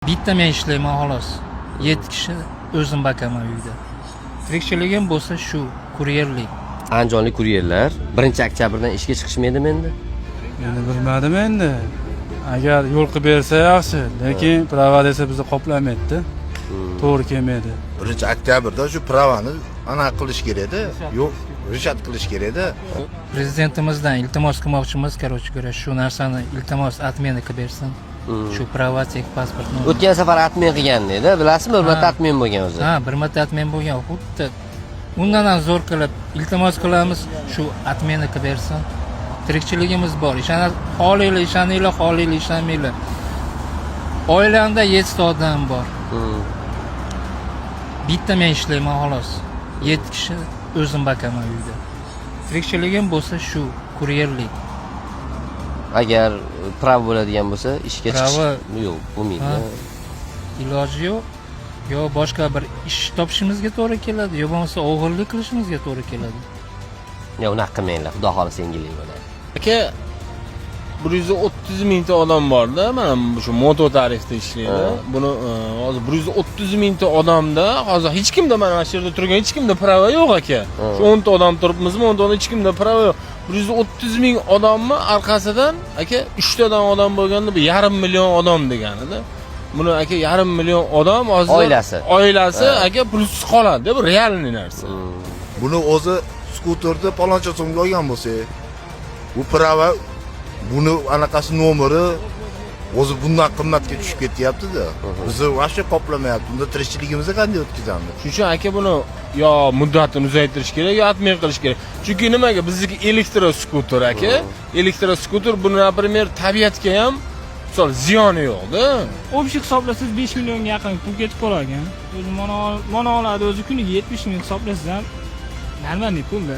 Bitta men ishlayman xolos. 7 kishi o'zim bakaman uyda. Tirikchiligim bo'lsa shu kuryerlik. Andijonlik kuryerlar 1-oktyabrdan ishga chiqishmaydimi endi? Endi bilmadim endi. Agar yo'l qilib bersa yaxshi, lekin prava desa bizni qoplamaydi. To'g'ri kelmaydi. 1-oktyabrda shu pravani aniq qilish kerak-da. Yo'q, rishat qilish kerak-da. Prezidentimizdan iltimos qilmoqchimiz, короче, shu narsani iltimos atmeni qilib bersin. Shu prava pasportni. O'tgan safar atmen qilgan edi, bilasizmi? Bir marta atmen bo'lgan o'zi. Ha, bir marta atmen bo'lgan. Xuddi undan ham zo'r qilib iltimos qilamiz, shu atmeni qilib bersin. Tirikchiligimiz bor. Xoliylar ishoninglar, xoliylar ishonmanglar. Oilamda 7 ta odam bor. Bitta men ishlayman xolos. 7 kishi o'zim bakaman uyda. Tirikchiligim bo'lsa shu kuryerlik. Agar prav bo'ladigan bo'lsa, ishga chiqish yo'q, bo'lmaydi. Iloji yo'q. Yo boshqa bir ish topishimizga to'g'ri keladi, yo bo'lmasa o'g'irlik qilishimizga to'g'ri keladi. Ya unaqa qilmanglar, xudo xolasa yengillik bo'ladi. Aka 130 mingta odam borda, mana shu moto tarifda ishlaydi. Buni hozir 130 mingta odamda hozir hech kimda mana shu yerda turgan hech kimda prava yo'q aka. Shu 10 ta odam turibmizmi, 10 ta hech kimda prava yo'q. 130 ming odamni orqasidan aka 3 tadan odam bo'lganda 1,5 million odam deganida. Buni aka 1,5 million odam hozir oilasi aka pulsiz qoladi, bu realniy narsa. Buni o'zi skuterda paloncha so'mga olgan bo'lsa, bu prava buni anaqasi nomeri o'zi bundan qimmatga tushib ketyapti-da. Bizni vaqtga qoplamayapti. Unda tirikchiligimizni qanday o'tkazamiz? Shuning uchun aka buni yo muddatini uzaytirish kerak, yo atmen qilish kerak. Chunki nimaga bizniki elektroskuter aka. Elektroskuter buni, например, tabiatga ham misol ziyoni yo'q-da. Общий hisoblasangiz 5 millionga yaqin pul ketib qolgan. O'zi mana oladi, o'zi kuniga 70 ming hisoblasangiz ham normalniy pul-da.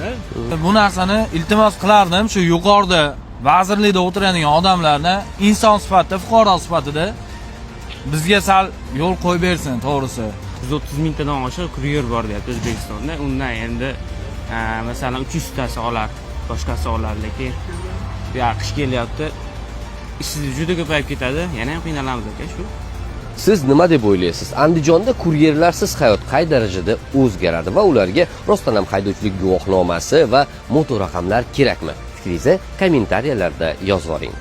Bu narsani iltimos qilardim, shu yuqorida vazirlikda o'tiradigan odamlarni inson sifatida, fuqaro sifatida bizga sal yo'l qo'yib bersin, to'g'risi. 130 mingtadan oshiq kuryer bor deyapti O'zbekistonda. Undan endi masalan 300 tasi olar, boshqasi olar, lekin qish kelyapti. Ishsiz juda ko'payib ketadi. Yana ham qiynalamiz aka shu. Siz nima deb o'ylaysiz? Andijonda kuryerlarsiz hayot qay darajada o'zgaradi va ularga rostdan ham haydovchilik guvohnomasi va motor raqamlar kerakmi? Fikringizni kommentariyalarda yozib yuboring.